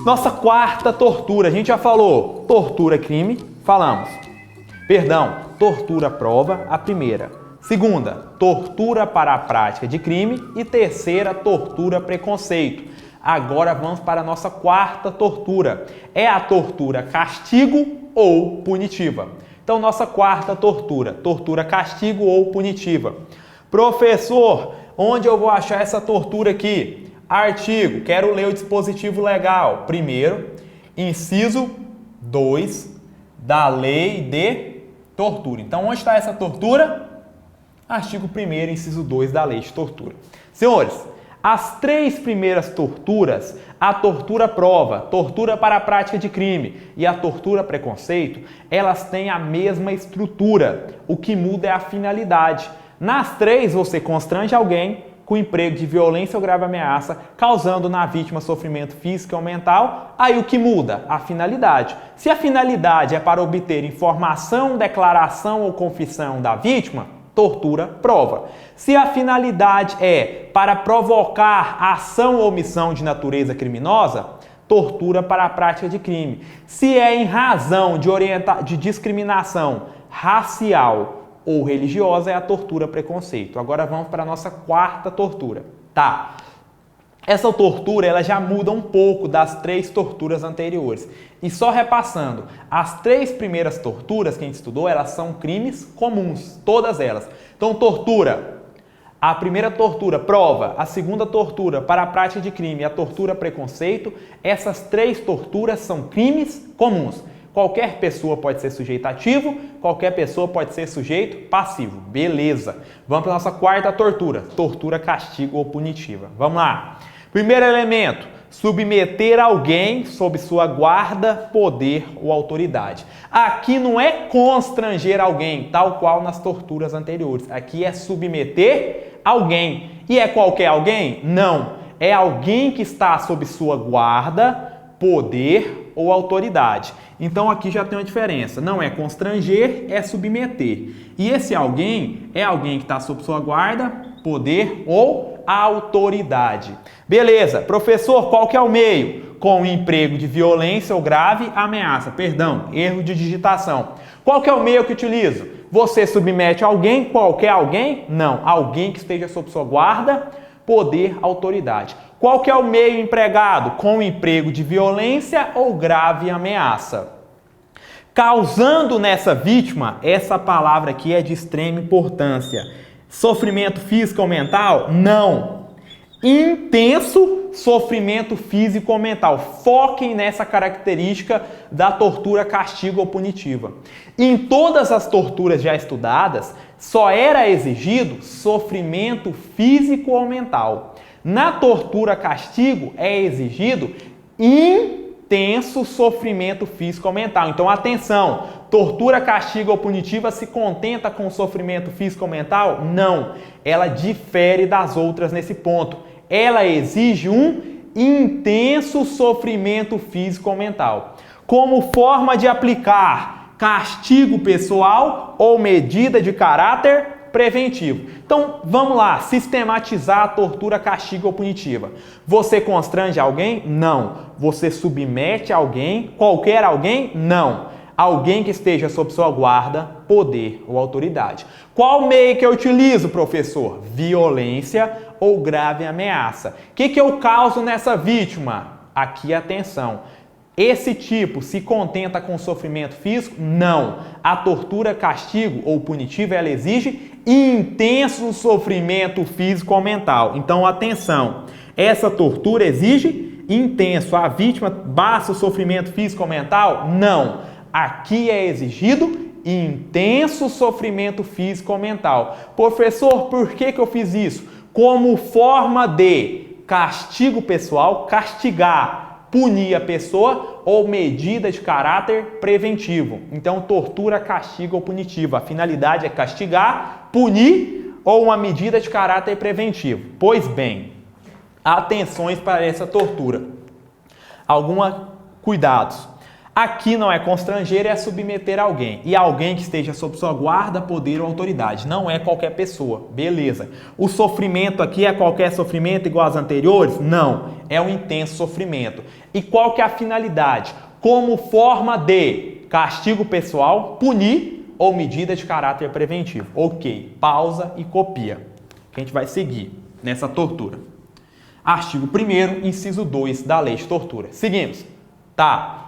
Nossa quarta tortura, a gente já falou, tortura crime, falamos. Perdão, tortura prova, a primeira. Segunda, tortura para a prática de crime. E terceira, tortura preconceito. Agora vamos para a nossa quarta tortura. É a tortura castigo ou punitiva. Então, nossa quarta tortura, tortura castigo ou punitiva. Professor, onde eu vou achar essa tortura aqui? Artigo, quero ler o dispositivo legal. Primeiro, inciso 2 da lei de tortura. Então, onde está essa tortura? Artigo 1º, inciso 2 da lei de tortura. Senhores, as três primeiras torturas, a tortura prova, tortura para a prática de crime e a tortura preconceito, elas têm a mesma estrutura. O que muda é a finalidade. Nas três, você constrange alguém com emprego de violência ou grave ameaça, causando na vítima sofrimento físico ou mental. Aí o que muda? A finalidade. Se a finalidade é para obter informação, declaração ou confissão da vítima, tortura prova. Se a finalidade é para provocar ação ou omissão de natureza criminosa, tortura para a prática de crime. Se é em razão de discriminação racial ou religiosa, é a tortura preconceito. Agora vamos para a nossa quarta tortura. Tá. Essa tortura ela já muda um pouco das três torturas anteriores. E só repassando, as três primeiras torturas que a gente estudou, elas são crimes comuns, todas elas. Então, tortura, a primeira tortura, prova, a segunda tortura para a prática de crime, a tortura preconceito, essas três torturas são crimes comuns. Qualquer pessoa pode ser sujeito ativo, qualquer pessoa pode ser sujeito passivo. Beleza. Vamos para a nossa quarta tortura, tortura castigo ou punitiva. Vamos lá. Primeiro elemento, submeter alguém sob sua guarda, poder ou autoridade. Aqui não é constranger alguém, tal qual nas torturas anteriores. Aqui é submeter alguém. E é qualquer alguém? Não. É alguém que está sob sua guarda, poder ou autoridade. Então aqui já tem uma diferença. Não é constranger, é submeter. E esse alguém é alguém que está sob sua guarda, poder ou autoridade. Beleza. Professor, qual que é o meio? Com emprego de violência ou grave ameaça. Perdão, erro de digitação. Qual que é o meio que utilizo? Você submete alguém, qualquer alguém? Não. Alguém que esteja sob sua guarda, poder, autoridade. Qual que é o meio empregado? Com emprego de violência ou grave ameaça. Causando nessa vítima, essa palavra aqui é de extrema importância. Sofrimento físico ou mental? Não. Intenso sofrimento físico ou mental. Foquem nessa característica da tortura castigo ou punitiva. Em todas as torturas já estudadas, só era exigido sofrimento físico ou mental. Na tortura castigo é exigido intenso sofrimento físico ou mental. Então, atenção, tortura castigo ou punitiva se contenta com sofrimento físico ou mental? Não, ela difere das outras nesse ponto. Ela exige um intenso sofrimento físico ou mental. Como forma de aplicar castigo pessoal ou medida de caráter preventivo. Então, vamos lá, sistematizar a tortura castigo ou punitiva. Você constrange alguém? Não. Você submete alguém? Qualquer alguém? Não. Alguém que esteja sob sua guarda, poder ou autoridade. Qual meio que eu utilizo, professor? Violência ou grave ameaça. O que eu causo nessa vítima? Aqui, atenção. Esse tipo se contenta com sofrimento físico? Não. A tortura castigo ou punitiva, ela exige intenso sofrimento físico ou mental. Então, atenção. Essa tortura exige intenso. A vítima basta o sofrimento físico ou mental? Não. Aqui é exigido intenso sofrimento físico ou mental. Professor, por que eu fiz isso? Como forma de castigo pessoal, castigar, punir a pessoa ou medida de caráter preventivo. Então, tortura, castigo ou punitiva. A finalidade é castigar, punir ou uma medida de caráter preventivo. Pois bem, atenções para essa tortura. Alguns cuidados. Aqui não é constranger, é submeter alguém. E alguém que esteja sob sua guarda, poder ou autoridade. Não é qualquer pessoa. Beleza. O sofrimento aqui é qualquer sofrimento igual aos anteriores? Não. É um intenso sofrimento. E qual que é a finalidade? Como forma de castigo pessoal, punir ou medida de caráter preventivo. Ok. Pausa e copia. Que a gente vai seguir nessa tortura. Artigo 1º, inciso 2 da Lei de Tortura. Seguimos. Tá.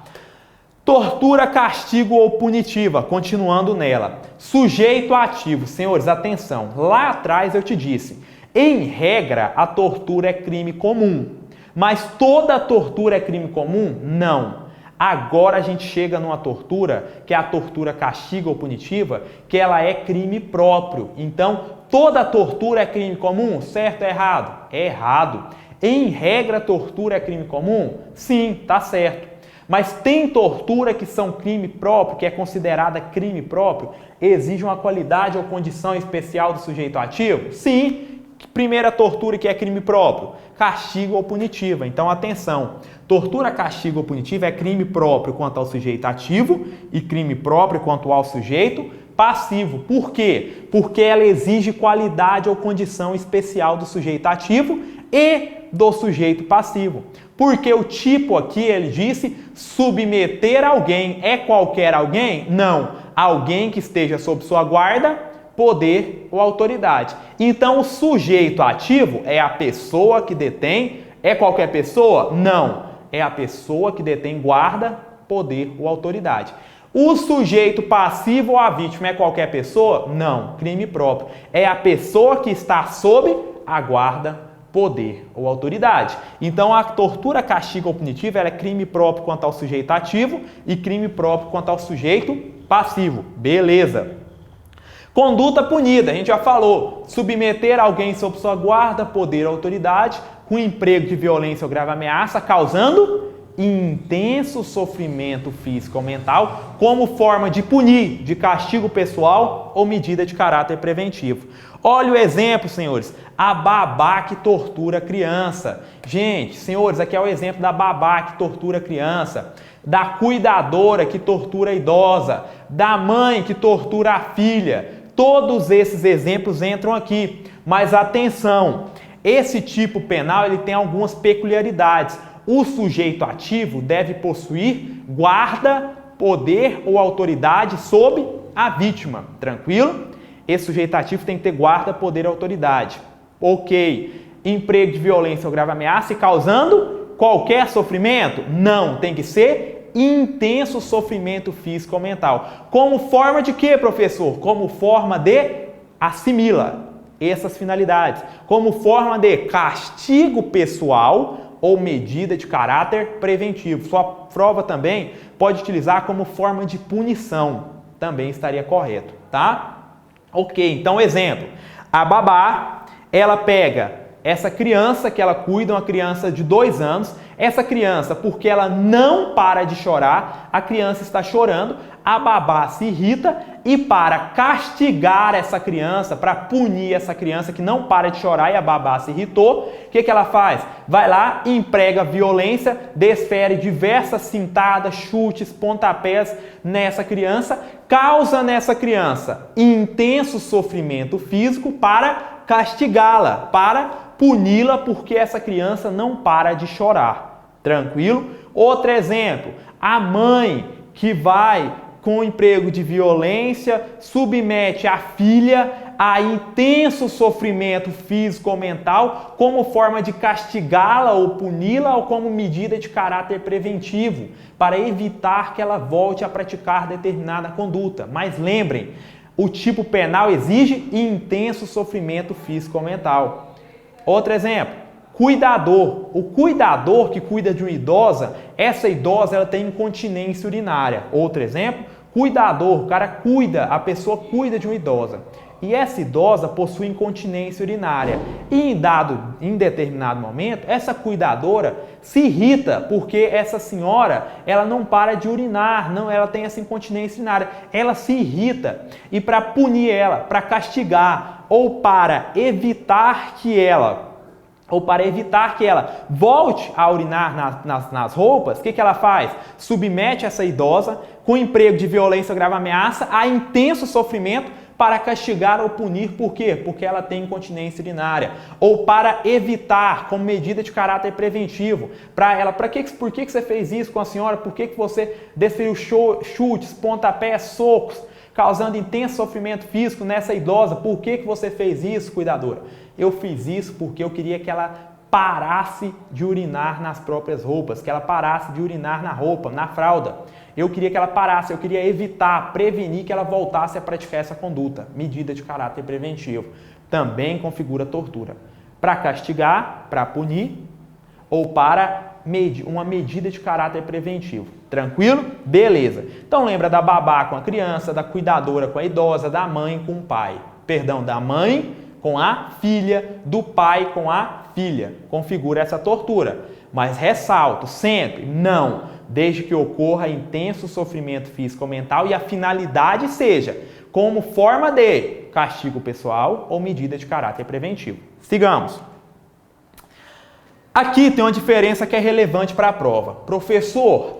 Tortura, castigo ou punitiva, continuando nela. Sujeito ativo. Senhores, atenção. Lá atrás eu te disse, em regra, a tortura é crime comum. Mas toda tortura é crime comum? Não. Agora a gente chega numa tortura, que é a tortura castigo ou punitiva, que ela é crime próprio. Então, toda tortura é crime comum? Certo ou errado? É errado. Em regra, tortura é crime comum? Sim, tá certo. Mas tem tortura que são crime próprio, que é considerada crime próprio? Exige uma qualidade ou condição especial do sujeito ativo? Sim. Primeira tortura que é crime próprio, castigo ou punitiva. Então, atenção. Tortura, castigo ou punitiva é crime próprio quanto ao sujeito ativo e crime próprio quanto ao sujeito passivo. Por quê? Porque ela exige qualidade ou condição especial do sujeito ativo e do sujeito passivo. Porque o tipo aqui, ele disse, submeter alguém. É qualquer alguém? Não. Alguém que esteja sob sua guarda, poder ou autoridade. Então, o sujeito ativo é a pessoa que detém. É qualquer pessoa? Não. É a pessoa que detém guarda, poder ou autoridade. O sujeito passivo ou a vítima é qualquer pessoa? Não. Crime próprio. É a pessoa que está sob a guarda, poder ou autoridade. Então, a tortura, castigo ou punitiva ela é crime próprio quanto ao sujeito ativo e crime próprio quanto ao sujeito passivo. Beleza. Conduta punida, a gente já falou. Submeter alguém sob sua guarda, poder ou autoridade com emprego de violência ou grave ameaça, causando intenso sofrimento físico ou mental como forma de punir, de castigo pessoal ou medida de caráter preventivo. Olha o exemplo, senhores. A babá que tortura a criança. Gente, senhores, aqui é o exemplo da babá que tortura a criança, da cuidadora que tortura a idosa, da mãe que tortura a filha. Todos esses exemplos entram aqui. Mas atenção, esse tipo penal ele tem algumas peculiaridades. O sujeito ativo deve possuir guarda, poder ou autoridade sobre a vítima. Tranquilo? Esse sujeito ativo tem que ter guarda, poder e autoridade. Ok. Emprego de violência ou grave ameaça e causando qualquer sofrimento? Não. Tem que ser intenso sofrimento físico ou mental. Como forma de quê, professor? Como forma de assimila essas finalidades. Como forma de castigo pessoal ou medida de caráter preventivo. Sua prova também pode utilizar como forma de punição. Também estaria correto, tá? Ok, então exemplo. A babá, ela pega essa criança que ela cuida, uma criança de 2 anos. Essa criança, porque ela não para de chorar, a criança está chorando, a babá se irrita e para castigar essa criança, para punir essa criança que não para de chorar e a babá se irritou, o que ela faz? Vai lá, emprega violência, desfere diversas cintadas, chutes, pontapés nessa criança, causa nessa criança intenso sofrimento físico para castigá-la, para puni-la porque essa criança não para de chorar. Tranquilo? Outro exemplo, a mãe que vai com emprego de violência, submete a filha a intenso sofrimento físico ou mental como forma de castigá-la ou puni-la ou como medida de caráter preventivo para evitar que ela volte a praticar determinada conduta. Mas lembrem, o tipo penal exige intenso sofrimento físico ou mental. Outro exemplo, cuidador. O cuidador que cuida de uma idosa, essa idosa ela tem incontinência urinária. Outro exemplo, cuidador, o cara cuida, a pessoa cuida de uma idosa. E essa idosa possui incontinência urinária. E em determinado momento, essa cuidadora se irrita porque essa senhora, ela não para de urinar, não, ela tem essa incontinência urinária. Ela se irrita e para punir ela, para castigar ou para evitar que ela ou para evitar que ela volte a urinar nas roupas, o que ela faz? Submete essa idosa com emprego de violência ou grave ameaça a intenso sofrimento para castigar ou punir. Por quê? Porque ela tem incontinência urinária. Ou para evitar, como medida de caráter preventivo, para ela, por que você fez isso com a senhora? Por que você desferiu chutes, pontapés, socos, causando intenso sofrimento físico nessa idosa? Por que você fez isso, cuidadora? Eu fiz isso porque eu queria que ela parasse de urinar nas próprias roupas, que ela parasse de urinar na roupa, na fralda. Eu queria que ela parasse, eu queria evitar, prevenir que ela voltasse a praticar essa conduta. Medida de caráter preventivo. Também configura tortura. Para castigar, para punir ou para uma medida de caráter preventivo. Tranquilo? Beleza. Então lembra da babá com a criança, da cuidadora com a idosa, da mãe com o pai. Perdão, da mãe com a filha, do pai com a filha. Configura essa tortura. Mas ressalto, sempre, não, desde que ocorra intenso sofrimento físico ou mental e a finalidade seja como forma de castigo pessoal ou medida de caráter preventivo. Sigamos. Aqui tem uma diferença que é relevante para a prova. Professor,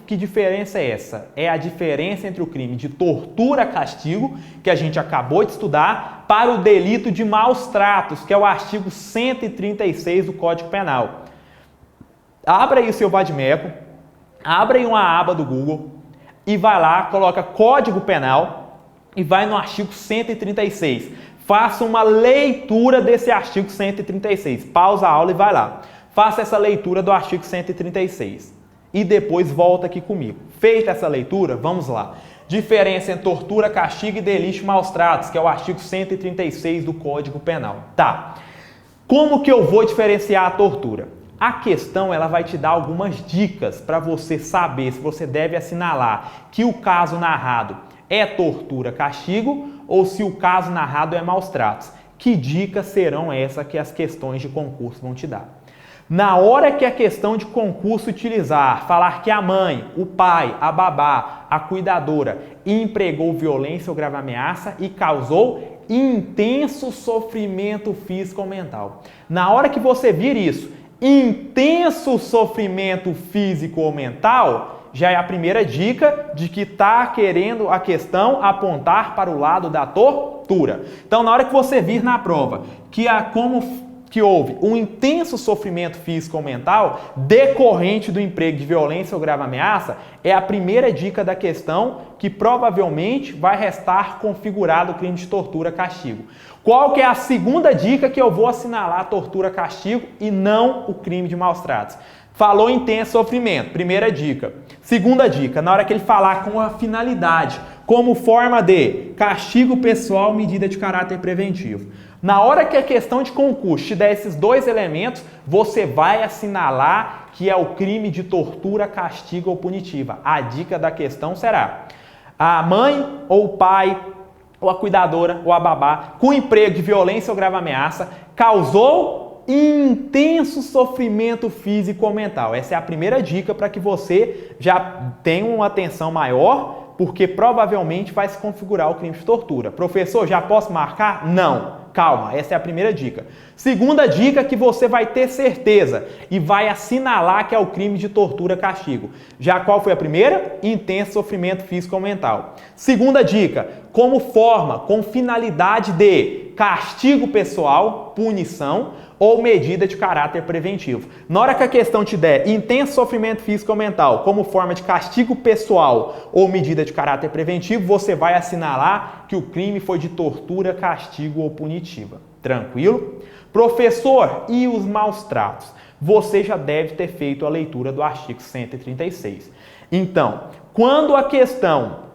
que diferença é essa? É a diferença entre o crime de tortura-castigo, que a gente acabou de estudar, para o delito de maus tratos, que é o artigo 136 do Código Penal. Abra aí o seu vade-mecum, abra aí uma aba do Google e vai lá, coloca Código Penal e vai no artigo 136. Faça uma leitura desse artigo 136. Pausa a aula e vai lá. Faça essa leitura do artigo 136. E depois volta aqui comigo. Feita essa leitura, vamos lá. Diferença entre tortura, castigo e delito de maus tratos, que é o artigo 136 do Código Penal. Tá. Como que eu vou diferenciar a tortura? A questão ela vai te dar algumas dicas para você saber se você deve assinalar que o caso narrado é tortura, castigo ou se o caso narrado é maus tratos. Que dicas serão essas que as questões de concurso vão te dar? Na hora que a questão de concurso utilizar, falar que a mãe, o pai, a babá, a cuidadora empregou violência ou grave ameaça e causou intenso sofrimento físico ou mental. Na hora que você vir isso, intenso sofrimento físico ou mental, já é a primeira dica de que está querendo a questão apontar para o lado da tortura. Então, na hora que você vir na prova que houve um intenso sofrimento físico ou mental decorrente do emprego de violência ou grave ameaça, é a primeira dica da questão que provavelmente vai restar configurado o crime de tortura, castigo. Qual que é a segunda dica que eu vou assinalar? Tortura, castigo e não o crime de maus tratos. Falou intenso sofrimento, primeira dica. Segunda dica, na hora que ele falar com a finalidade, como forma de castigo pessoal, medida de caráter preventivo. Na hora que a questão de concurso te der esses dois elementos, você vai assinalar que é o crime de tortura, castigo ou punitiva. A dica da questão será: a mãe ou o pai, ou a cuidadora, ou a babá, com emprego de violência ou grave ameaça, causou intenso sofrimento físico ou mental. Essa é a primeira dica para que você já tenha uma atenção maior, porque provavelmente vai se configurar o crime de tortura. Professor, já posso marcar? Não. Calma, essa é a primeira dica. Segunda dica que você vai ter certeza e vai assinalar que é o crime de tortura, castigo. Já qual foi a primeira? Intenso sofrimento físico ou mental. Segunda dica, como forma, com finalidade de castigo pessoal, punição ou medida de caráter preventivo. Na hora que a questão te der intenso sofrimento físico ou mental como forma de castigo pessoal ou medida de caráter preventivo, você vai assinalar que o crime foi de tortura, castigo ou punitiva. Tranquilo? Professor, e os maus tratos? Você já deve ter feito a leitura do artigo 136. Então, quando a questão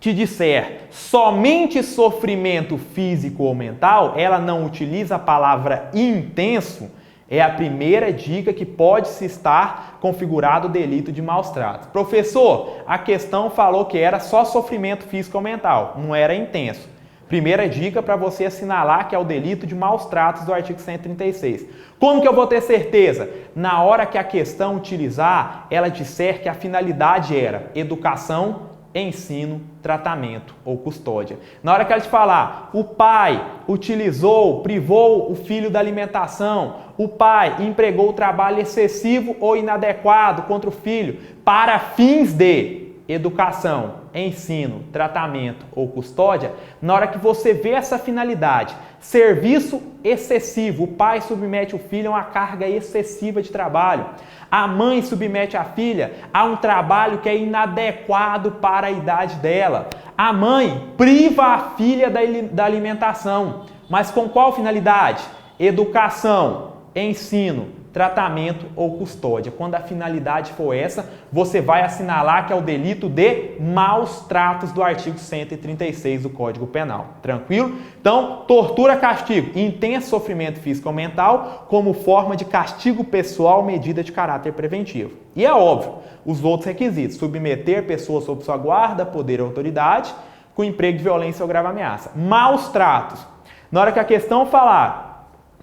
te disser somente sofrimento físico ou mental, ela não utiliza a palavra intenso, é a primeira dica que pode-se estar configurado o delito de maus tratos. Professor, a questão falou que era só sofrimento físico ou mental, não era intenso. Primeira dica para você assinalar que é o delito de maus tratos do artigo 136. Como que eu vou ter certeza? Na hora que a questão utilizar, ela disser que a finalidade era educação, ensino tratamento ou custódia. Na hora que ela te falar, o pai utilizou, privou o filho da alimentação, o pai empregou trabalho excessivo ou inadequado contra o filho para fins de educação, ensino, tratamento ou custódia, na hora que você vê essa finalidade, serviço excessivo, o pai submete o filho a uma carga excessiva de trabalho, a mãe submete a filha a um trabalho que é inadequado para a idade dela, a mãe priva a filha da alimentação, mas com qual finalidade? Educação, ensino, tratamento ou custódia. Quando a finalidade for essa, você vai assinalar que é o delito de maus tratos do artigo 136 do Código Penal. Tranquilo? Então, tortura, castigo, intenso sofrimento físico ou mental como forma de castigo pessoal, medida de caráter preventivo. E é óbvio, os outros requisitos, submeter pessoas sob sua guarda, poder ou autoridade, com emprego de violência ou grave ameaça. Maus tratos. Na hora que a questão falar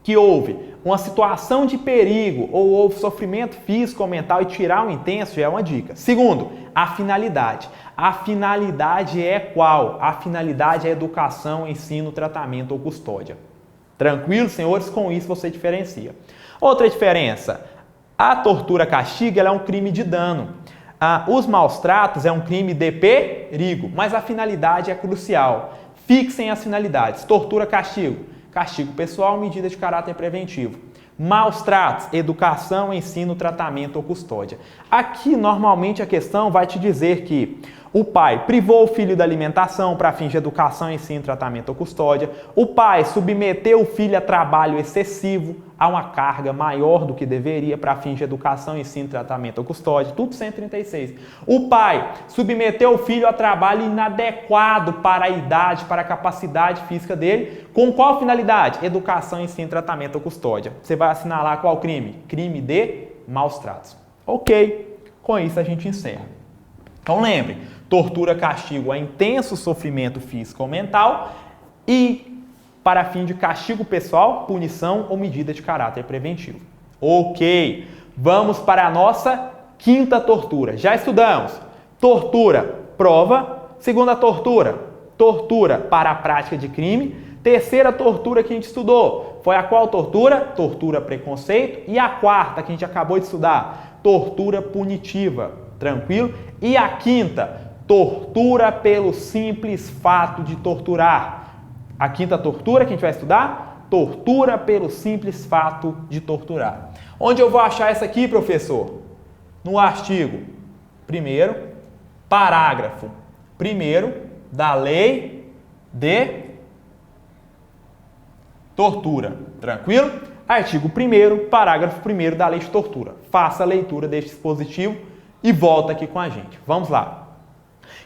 que houve uma situação de perigo ou houve sofrimento físico ou mental e tirar um intenso já é uma dica. Segundo, a finalidade. A finalidade é qual? A finalidade é educação, ensino, tratamento ou custódia. Tranquilo, senhores? Com isso você diferencia. Outra diferença, a tortura-castigo ela é um crime de dano. Os maus-tratos é um crime de perigo, mas a finalidade é crucial. Fixem as finalidades. Tortura-castigo. Castigo pessoal, medida de caráter preventivo. Maus tratos, educação, ensino, tratamento ou custódia. Aqui, normalmente, a questão vai te dizer que o pai privou o filho da alimentação para fins de educação, ensino, tratamento ou custódia. O pai submeteu o filho a trabalho excessivo, a uma carga maior do que deveria para fins de educação, ensino, tratamento ou custódia. Tudo 136. O pai submeteu o filho a trabalho inadequado para a idade, para a capacidade física dele. Com qual finalidade? Educação, ensino, tratamento ou custódia. Você vai assinalar qual crime? Crime de maus tratos. Ok. Com isso a gente encerra. Então lembre, tortura, castigo é intenso sofrimento físico ou mental e para fim de castigo pessoal, punição ou medida de caráter preventivo. Ok, vamos para a nossa quinta tortura. Já estudamos tortura, prova. Segunda tortura, tortura para a prática de crime. Terceira tortura que a gente estudou foi a qual tortura? Tortura preconceito. E a quarta que a gente acabou de estudar, tortura punitiva. Tranquilo? E a quinta, tortura pelo simples fato de torturar. A quinta tortura que a gente vai estudar, tortura pelo simples fato de torturar. Onde eu vou achar essa aqui, professor? No artigo 1º, parágrafo 1º da Lei de Tortura. Tranquilo? Artigo 1º, parágrafo 1º da Lei de Tortura. Faça a leitura deste dispositivo e volta aqui com a gente. Vamos lá.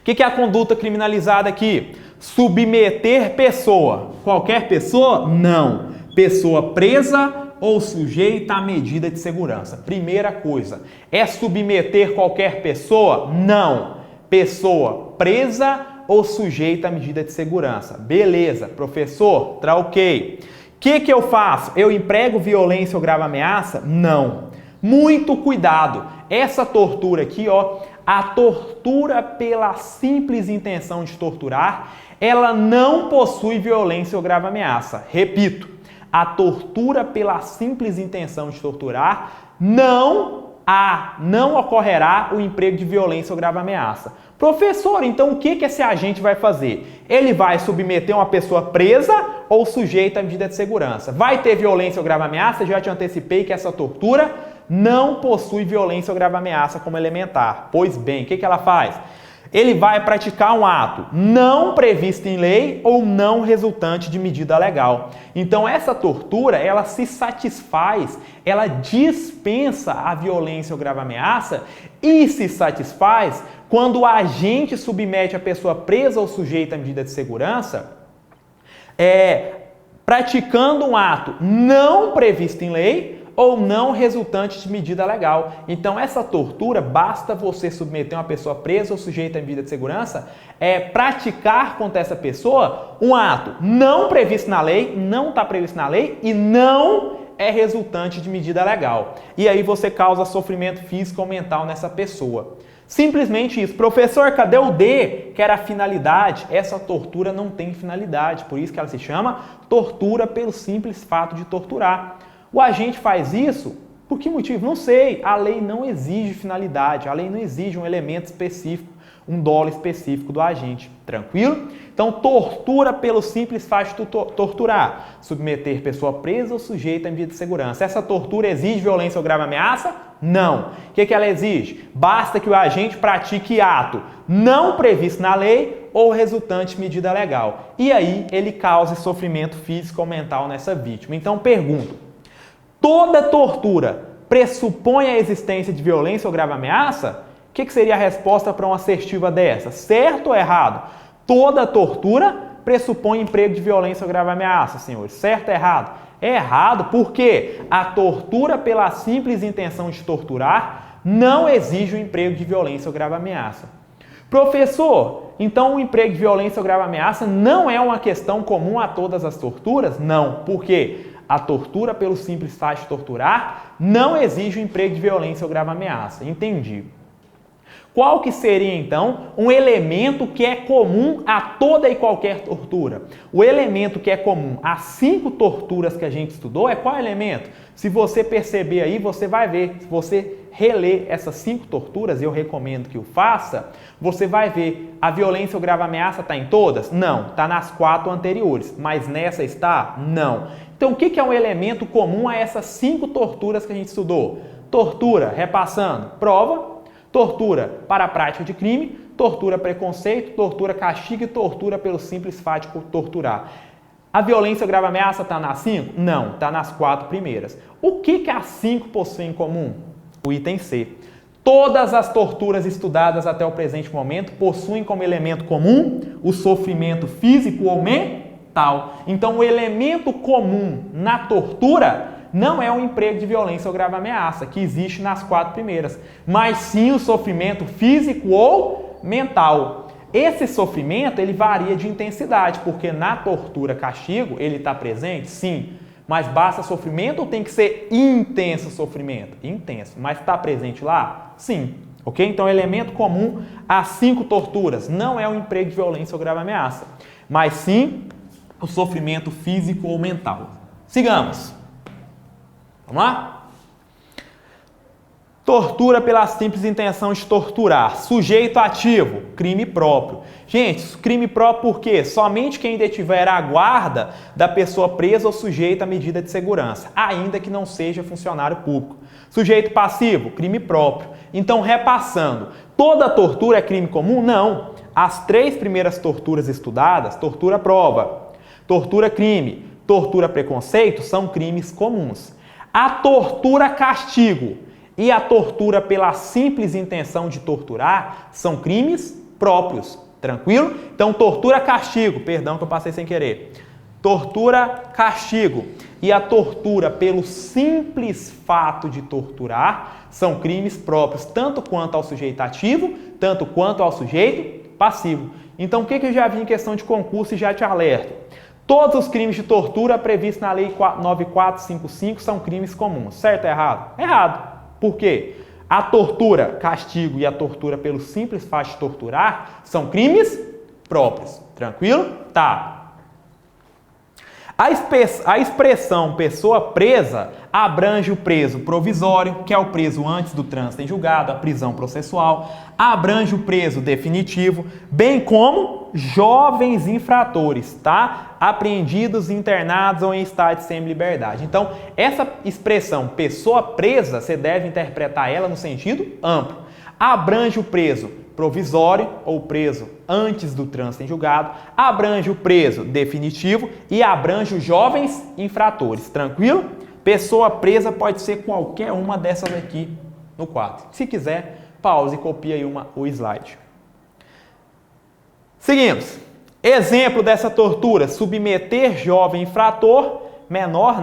O que é a conduta criminalizada aqui? Submeter pessoa. Qualquer pessoa? Não. Pessoa presa ou sujeita à medida de segurança. Primeira coisa, é submeter qualquer pessoa? Não. Pessoa presa ou sujeita à medida de segurança. Beleza, professor, tá ok. O que eu faço? Eu emprego violência ou grave ameaça? Não. Muito cuidado. Essa tortura aqui, ó, a tortura pela simples intenção de torturar, ela não possui violência ou grave ameaça. Repito, a tortura pela simples intenção de torturar não ocorrerá o emprego de violência ou grave ameaça. Professor, então o que esse agente vai fazer? Ele vai submeter uma pessoa presa ou sujeita à medida de segurança. Vai ter violência ou grave ameaça? Já te antecipei que essa tortura não possui violência ou grave ameaça como elementar. Pois bem, o que ela faz? Ele vai praticar um ato não previsto em lei ou não resultante de medida legal. Então essa tortura, ela se satisfaz, ela dispensa a violência ou grave ameaça e se satisfaz quando o agente submete a pessoa presa ou sujeita à medida de segurança praticando um ato não previsto em lei ou não resultante de medida legal. Então, essa tortura, basta você submeter uma pessoa presa ou sujeita à medida de segurança, praticar contra essa pessoa um ato não previsto na lei, não está previsto na lei e não é resultante de medida legal. E aí você causa sofrimento físico ou mental nessa pessoa. Simplesmente isso. Professor, cadê o D, que era a finalidade? Essa tortura não tem finalidade, por isso que ela se chama tortura pelo simples fato de torturar. O agente faz isso, por que motivo? Não sei. A lei não exige finalidade, a lei não exige um elemento específico, um dolo específico do agente. Tranquilo? Então, tortura pelo simples fato de torturar. Submeter pessoa presa ou sujeita a medida de segurança. Essa tortura exige violência ou grave ameaça? Não. O que ela exige? Basta que o agente pratique ato não previsto na lei ou resultante de medida legal. E aí, ele cause sofrimento físico ou mental nessa vítima. Então, pergunto. Toda tortura pressupõe a existência de violência ou grave ameaça? O que seria a resposta para uma assertiva dessa? Certo ou errado? Toda tortura pressupõe emprego de violência ou grave ameaça, senhores. Certo ou errado? É errado porque a tortura pela simples intenção de torturar não exige o emprego de violência ou grave ameaça. Professor, então o emprego de violência ou grave ameaça não é uma questão comum a todas as torturas? Não, porque a tortura pelo simples fato de torturar não exige o emprego de violência ou grave ameaça. Entendi. Qual que seria, então, um elemento que é comum a toda e qualquer tortura? O elemento que é comum às 5 torturas que a gente estudou é qual elemento? Se você perceber aí, você vai ver. Se você reler essas 5 torturas, eu recomendo que o faça, você vai ver. A violência ou grave ameaça está em todas? Não, está nas 4 anteriores. Mas nessa está? Não. Então, o que é um elemento comum a essas 5 torturas que a gente estudou? Tortura, repassando, prova. Tortura para a prática de crime, tortura preconceito, tortura castigo e tortura pelo simples fato de torturar. A violência ou grave ameaça está nas 5? Não, está nas 4 primeiras. O que as 5 possuem em comum? O item C. Todas as torturas estudadas até o presente momento possuem como elemento comum o sofrimento físico ou mental. Então, o elemento comum na tortura não é o emprego de violência ou grave ameaça, que existe nas 4 primeiras, mas sim o sofrimento físico ou mental. Esse sofrimento, ele varia de intensidade, porque na tortura castigo, ele está presente? Sim. Mas basta sofrimento ou tem que ser intenso sofrimento? Intenso. Mas está presente lá? Sim. Ok? Então, elemento comum às 5 torturas não é o emprego de violência ou grave ameaça, mas sim o sofrimento físico ou mental. Sigamos. Vamos lá? Tortura pela simples intenção de torturar. Sujeito ativo, crime próprio. Gente, crime próprio por quê? Somente quem detiver a guarda da pessoa presa ou sujeita à medida de segurança, ainda que não seja funcionário público. Sujeito passivo, crime próprio. Então, repassando, toda tortura é crime comum? Não. As 3 primeiras torturas estudadas, tortura prova, tortura crime, tortura preconceito, são crimes comuns. A tortura castigo e a tortura pela simples intenção de torturar são crimes próprios. Tranquilo? Então, tortura castigo, perdão que eu passei sem querer. Tortura castigo e a tortura pelo simples fato de torturar são crimes próprios, tanto quanto ao sujeito ativo, tanto quanto ao sujeito passivo. Então, o que eu já vi em questão de concurso e já te alerto? Todos os crimes de tortura previstos na Lei 9455 são crimes comuns. Certo ou errado? Errado. Por quê? A tortura, castigo e a tortura pelo simples fato de torturar são crimes próprios. Tranquilo? Tá. A expressão pessoa presa abrange o preso provisório, que é o preso antes do trânsito em julgado, a prisão processual, abrange o preso definitivo, bem como jovens infratores, tá? Apreendidos, internados ou em estado de semi-liberdade. Então, essa expressão pessoa presa, você deve interpretar ela no sentido amplo. Abrange o preso provisório ou preso antes do trânsito em julgado, abrange o preso definitivo e abrange os jovens infratores. Tranquilo? Pessoa presa pode ser qualquer uma dessas aqui no quadro. Se quiser, pause e copie aí o slide. Seguimos. Exemplo dessa tortura: submeter jovem infrator, menor,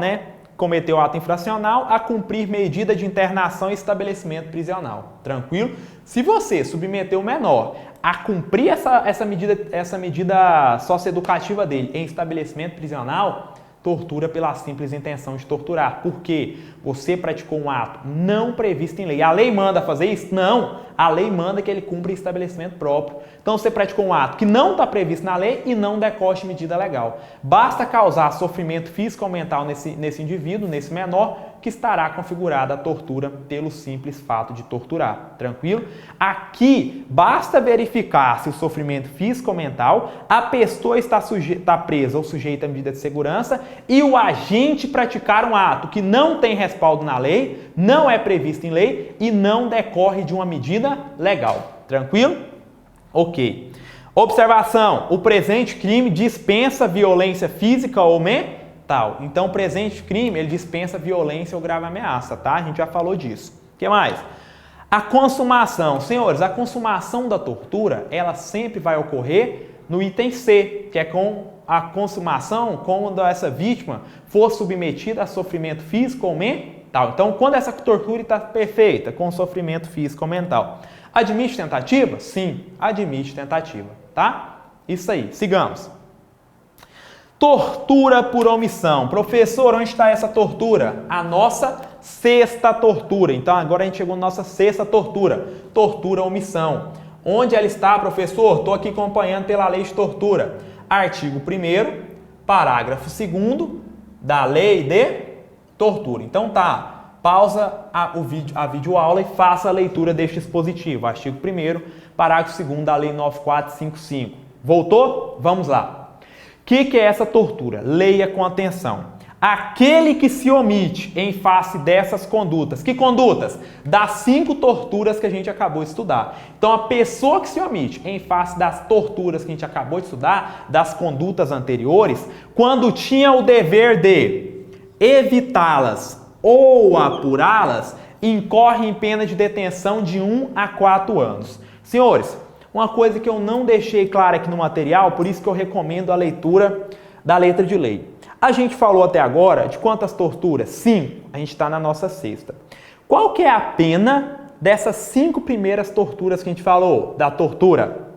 cometeu ato infracional, a cumprir medida de internação em estabelecimento prisional. Tranquilo? Se você submeter o menor a cumprir essa medida socioeducativa dele em estabelecimento prisional, tortura pela simples intenção de torturar. Por quê? Você praticou um ato não previsto em lei. A lei manda fazer isso? Não. A lei manda que ele cumpra em estabelecimento próprio. Então você praticou um ato que não está previsto na lei e não decorre de medida legal. Basta causar sofrimento físico ou mental nesse indivíduo, nesse menor, que estará configurada a tortura pelo simples fato de torturar. Tranquilo? Aqui, basta verificar se o sofrimento físico ou mental, a pessoa está presa ou sujeita à medida de segurança e o agente praticar um ato que não tem respaldo na lei, não é previsto em lei e não decorre de uma medida legal. Tranquilo? Ok. Observação. O presente crime dispensa violência física ou mental. Então, o presente crime, ele dispensa violência ou grave ameaça, tá? A gente já falou disso. O que mais? A consumação. Senhores, a consumação da tortura, ela sempre vai ocorrer no item C, que é com a consumação quando essa vítima for submetida a sofrimento físico ou mental. Então, quando essa tortura está perfeita, com sofrimento físico ou mental. Admite tentativa? Sim, admite tentativa, tá? Isso aí, sigamos. Tortura por omissão. Professor, onde está essa tortura? A nossa sexta tortura. Então, agora a gente chegou na nossa sexta tortura. Tortura omissão. Onde ela está, professor? Estou aqui acompanhando pela lei de tortura. Artigo 1º, parágrafo 2º da lei de tortura. Então tá, pausa a videoaula e faça a leitura deste dispositivo. Artigo 1º, parágrafo 2º da lei 9455. Voltou? Vamos lá. O que é essa tortura? Leia com atenção. Aquele que se omite em face dessas condutas. Que condutas? Das 5 torturas que a gente acabou de estudar. Então, a pessoa que se omite em face das torturas que a gente acabou de estudar, das condutas anteriores, quando tinha o dever de evitá-las ou apurá-las, incorre em pena de detenção de 1 a 4 anos. Senhores, uma coisa que eu não deixei clara aqui no material, por isso que eu recomendo a leitura da letra de lei. A gente falou até agora de quantas torturas? 5. A gente está na nossa sexta. Qual que é a pena dessas 5 primeiras torturas que a gente falou? Da tortura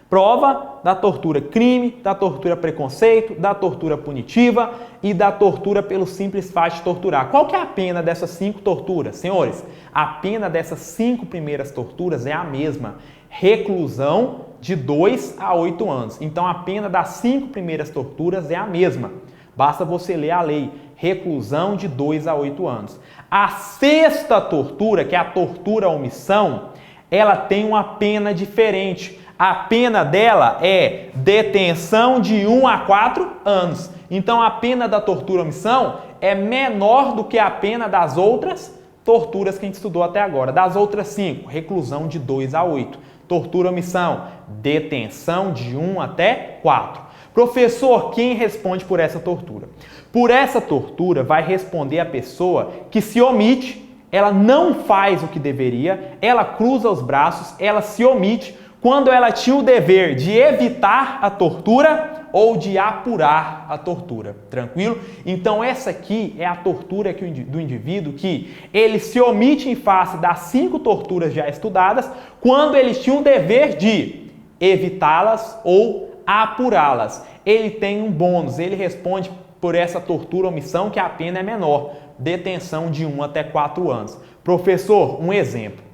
prova, da tortura crime, da tortura preconceito, da tortura punitiva e da tortura pelo simples fato de torturar. Qual que é a pena dessas 5 torturas? Senhores, a pena dessas 5 primeiras torturas é a mesma. Reclusão de 2 a 8 anos. Então, a pena das 5 primeiras torturas é a mesma. Basta você ler a lei. Reclusão de 2 a 8 anos. A sexta tortura, que é a tortura à omissão, ela tem uma pena diferente. A pena dela é detenção de 1 a 4 anos. Então, a pena da tortura à omissão é menor do que a pena das outras torturas que a gente estudou até agora. Das outras 5, reclusão de 2 a 8. Tortura à omissão, detenção de 1 até 4. Professor, quem responde por essa tortura? Por essa tortura vai responder a pessoa que se omite, ela não faz o que deveria, ela cruza os braços, ela se omite quando ela tinha o dever de evitar a tortura ou de apurar a tortura. Tranquilo? Então essa aqui é a tortura do indivíduo que ele se omite em face das 5 torturas já estudadas quando ele tinha o dever de evitá-las ou apurá-las. Ele tem um bônus, ele responde por essa tortura omissão que a pena é menor, detenção de 1 até 4 anos. Professor, um exemplo.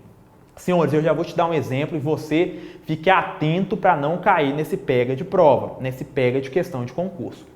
Senhores, eu já vou te dar um exemplo e você fique atento para não cair nesse pega de prova, nesse pega de questão de concurso.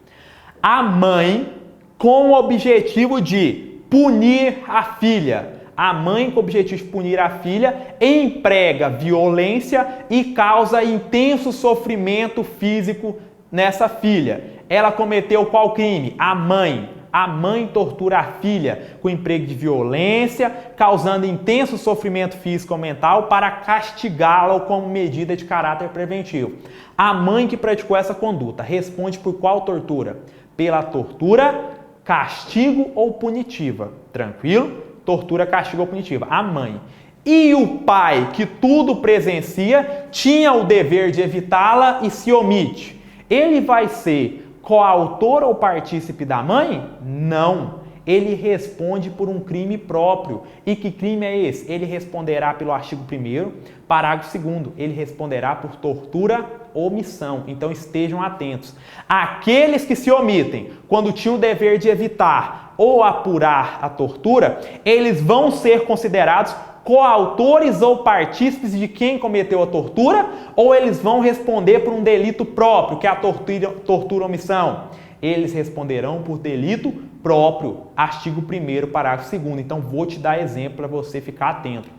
A mãe, com o objetivo de punir a filha, a mãe, com o objetivo de punir a filha, emprega violência e causa intenso sofrimento físico nessa filha. Ela cometeu qual crime? A mãe. A mãe tortura a filha com emprego de violência, causando intenso sofrimento físico ou mental para castigá-la como medida de caráter preventivo. A mãe que praticou essa conduta responde por qual tortura? Pela tortura, castigo ou punitiva. Tranquilo? Tortura, castigo ou punitiva. A mãe. E o pai, que tudo presencia, tinha o dever de evitá-la e se omite. Ele vai ser coautor ou partícipe da mãe? Não. ele responde por um crime próprio. E que crime é esse? Ele responderá pelo artigo 1º, parágrafo 2º. Ele responderá por tortura ou omissão. Então estejam atentos. Aqueles que se omitem quando tinham o dever de evitar ou apurar a tortura, eles vão ser considerados coautores ou partícipes de quem cometeu a tortura, ou eles vão responder por um delito próprio, que é a tortura ou omissão. Eles responderão por delito próprio, artigo 1º, parágrafo 2º. Então, vou te dar exemplo para você ficar atento.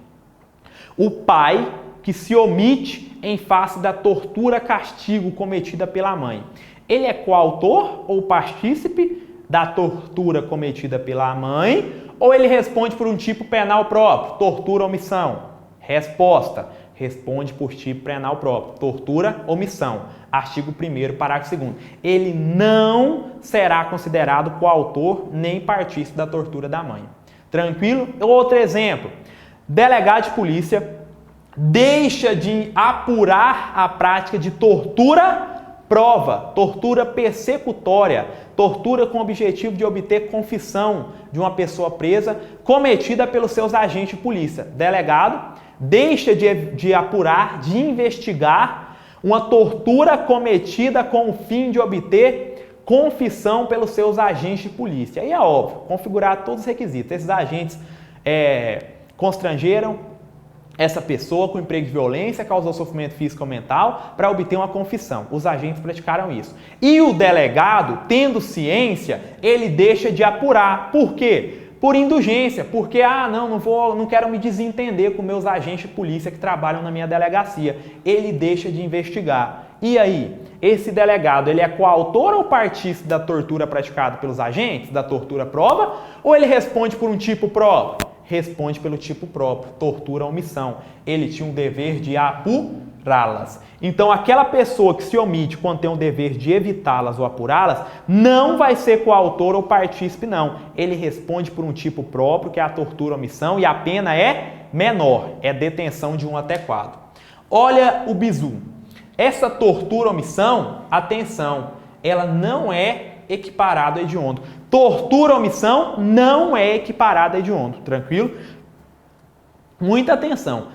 O pai que se omite em face da tortura castigo cometida pela mãe. Ele é coautor ou partícipe da tortura cometida pela mãe, ou ele responde por um tipo penal próprio, tortura ou omissão? Resposta: responde por tipo penal próprio, tortura ou omissão. Artigo 1º, parágrafo 2º. Ele não será considerado coautor nem partícipe da tortura da mãe. Tranquilo? Outro exemplo. Delegado de polícia deixa de apurar a prática de tortura prova, tortura persecutória, tortura com o objetivo de obter confissão de uma pessoa presa cometida pelos seus agentes de polícia. Delegado deixa de apurar, de investigar uma tortura cometida com o fim de obter confissão pelos seus agentes de polícia. Aí é óbvio, configurar todos os requisitos. Esses agentes constrangeram essa pessoa com emprego de violência, causou sofrimento físico ou mental para obter uma confissão. Os agentes praticaram isso. E o delegado, tendo ciência, ele deixa de apurar. Por quê? Por indulgência. Porque, não quero me desentender com meus agentes de polícia que trabalham na minha delegacia. Ele deixa de investigar. E aí? Esse delegado, ele é coautor ou partícipe da tortura praticada pelos agentes, da tortura prova, ou ele responde por um tipo próprio? Responde pelo tipo próprio, tortura ou omissão. Ele tinha um dever de apurá-las. Então, aquela pessoa que se omite quando tem o dever de evitá-las ou apurá-las, não vai ser coautor ou partícipe, não. Ele responde por um tipo próprio, que é a tortura ou omissão, e a pena é menor, é detenção de 1 até 4. Olha o bizu. Essa tortura ou omissão, atenção, ela não é equiparada a hediondo. Tortura ou omissão não é equiparada a hediondo, tranquilo? Muita atenção.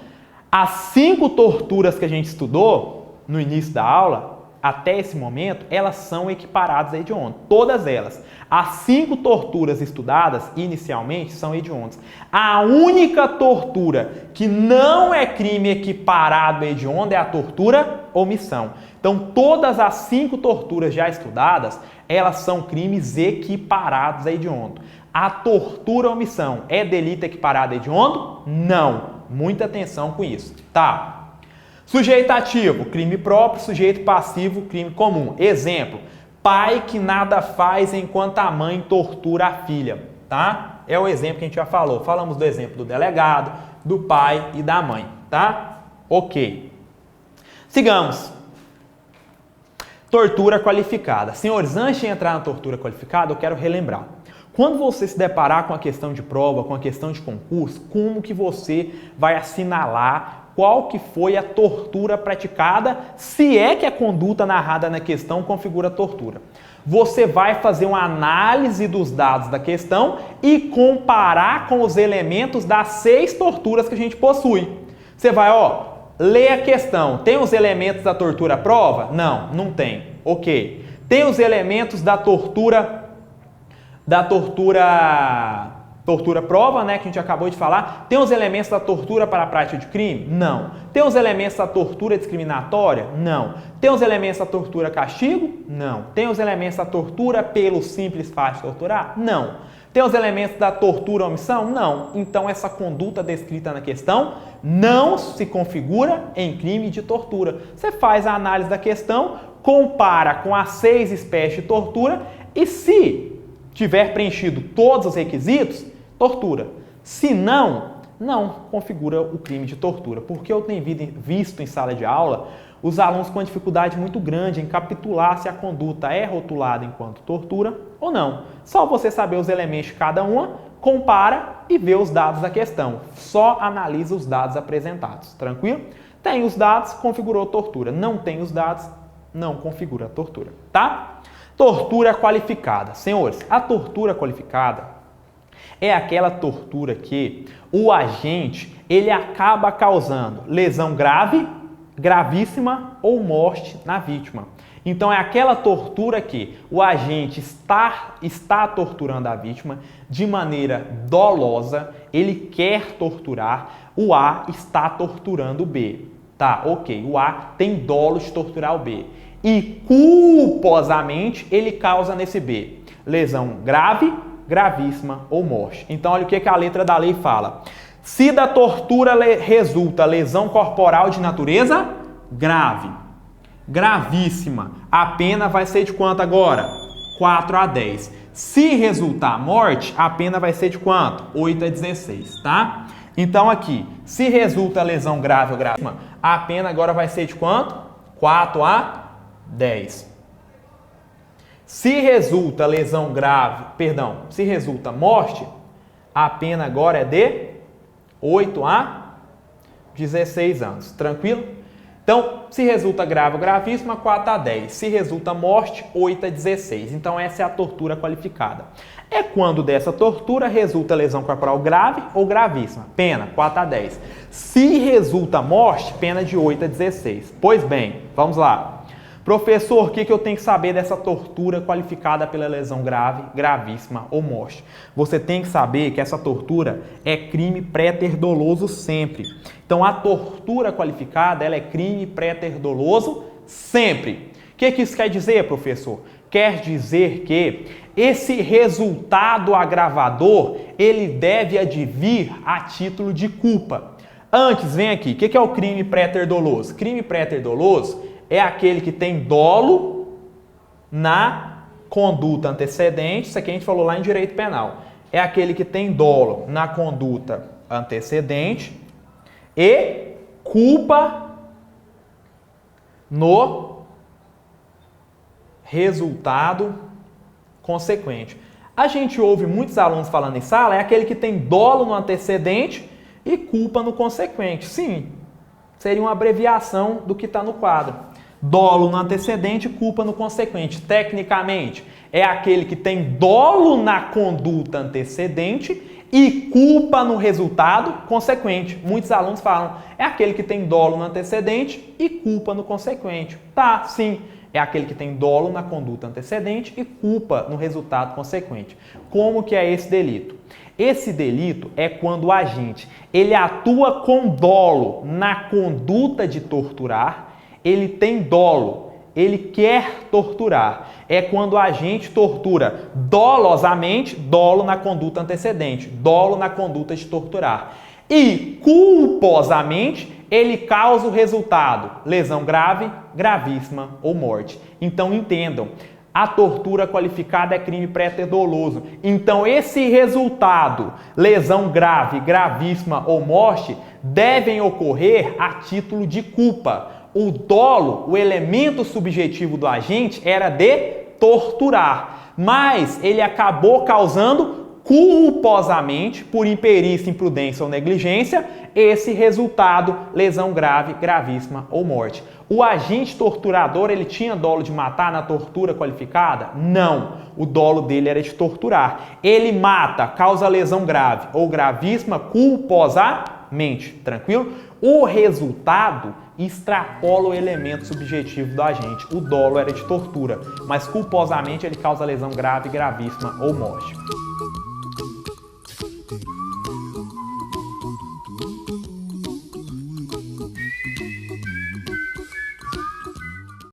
As 5 torturas que a gente estudou no início da aula, até esse momento, elas são equiparadas a hediondo. Todas elas. As 5 torturas estudadas inicialmente são hediondas. A única tortura que não é crime equiparado a hediondo é a tortura omissão. Então, todas as 5 torturas já estudadas, elas são crimes equiparados a hediondo. A tortura omissão é delito equiparado a hediondo? Não. Muita atenção com isso. Tá. Sujeito ativo, crime próprio. Sujeito passivo, crime comum. Exemplo, pai que nada faz enquanto a mãe tortura a filha. Tá? É o exemplo que a gente já falou. Falamos do exemplo do delegado, do pai e da mãe. Tá? Ok. Sigamos. Tortura qualificada. Senhores, antes de entrar na tortura qualificada, eu quero relembrar. Quando você se deparar com a questão de prova, com a questão de concurso, como que você vai assinalar qual que foi a tortura praticada, se é que a conduta narrada na questão configura tortura? Você vai fazer uma análise dos dados da questão e comparar com os elementos das 6 torturas que a gente possui. Você vai, ler a questão. Tem os elementos da tortura prova? Não, não tem. Ok. Tem os elementos da tortura prova, né, que a gente acabou de falar. Tem os elementos da tortura para a prática de crime? Não. Tem os elementos da tortura discriminatória? Não. Tem os elementos da tortura castigo? Não. Tem os elementos da tortura pelo simples fato de torturar? Não. Tem os elementos da tortura omissão? Não. Então, essa conduta descrita na questão não se configura em crime de tortura. Você faz a análise da questão, compara com as 6 espécies de tortura e, se tiver preenchido todos os requisitos, tortura. Se não configura o crime de tortura. Porque eu tenho visto em sala de aula os alunos com uma dificuldade muito grande em capitular se a conduta é rotulada enquanto tortura ou não. Só você saber os elementos de cada uma, compara e vê os dados da questão. Só analisa os dados apresentados. Tranquilo? Tem os dados, configurou tortura. Não tem os dados, não configura tortura. Tá? Tortura qualificada. Senhores, a tortura qualificada, É aquela tortura que o agente ele acaba causando lesão grave, gravíssima ou morte na vítima. Então é aquela tortura que o agente está torturando a vítima de maneira dolosa, ele quer torturar, o A está torturando o B. Tá, ok, o A tem dolo de torturar o B. E culposamente ele causa nesse B lesão grave, gravíssima ou morte. Então olha o que a letra da lei fala. Se da tortura resulta lesão corporal de natureza grave, gravíssima, a pena vai ser de quanto agora? 4 a 10. Se resultar morte, a pena vai ser de quanto? 8 a 16, tá? Então aqui, se resulta lesão grave ou gravíssima, a pena agora vai ser de quanto? 4 a 10. Se resulta lesão grave, se resulta morte, a pena agora é de 8 a 16 anos. Tranquilo? Então, se resulta grave ou gravíssima, 4 a 10. Se resulta morte, 8 a 16. Então, essa é a tortura qualificada. É quando dessa tortura resulta lesão corporal grave ou gravíssima. Pena, 4 a 10. Se resulta morte, pena de 8 a 16. Pois bem, vamos lá. Professor, o que eu tenho que saber dessa tortura qualificada pela lesão grave, gravíssima ou morte? Você tem que saber que essa tortura é crime préter doloso sempre. Então, a tortura qualificada ela é crime préter doloso sempre. O que isso quer dizer, professor? Quer dizer que esse resultado agravador ele deve advir a título de culpa. Antes, vem aqui. O que é o crime préter doloso? Crime préter doloso é aquele que tem dolo na conduta antecedente. Isso aqui a gente falou lá em direito penal. É aquele que tem dolo na conduta antecedente e culpa no resultado consequente. A gente ouve muitos alunos falando em sala, é aquele que tem dolo no antecedente e culpa no consequente. Sim, seria uma abreviação do que está no quadro. Dolo no antecedente, culpa no consequente. Tecnicamente, é aquele que tem dolo na conduta antecedente e culpa no resultado consequente. Muitos alunos falam, é aquele que tem dolo no antecedente e culpa no consequente. Tá, sim, é aquele que tem dolo na conduta antecedente e culpa no resultado consequente. Como que é esse delito? Esse delito é quando o agente ele atua com dolo na conduta de torturar. Ele tem dolo, ele quer torturar. É quando o agente tortura dolosamente, dolo na conduta antecedente, dolo na conduta de torturar. E culposamente, ele causa o resultado, lesão grave, gravíssima ou morte. Então entendam, a tortura qualificada é crime préter doloso. Então esse resultado, lesão grave, gravíssima ou morte, devem ocorrer a título de culpa. O dolo, o elemento subjetivo do agente era de torturar, mas ele acabou causando culposamente, por imperícia, imprudência ou negligência, esse resultado, lesão grave, gravíssima ou morte. O agente torturador, ele tinha dolo de matar na tortura qualificada? Não. O dolo dele era de torturar. Ele mata, causa lesão grave ou gravíssima culposamente. Tranquilo? O resultado extrapola o elemento subjetivo do agente. O dolo era de tortura, mas culposamente ele causa lesão grave, gravíssima ou morte.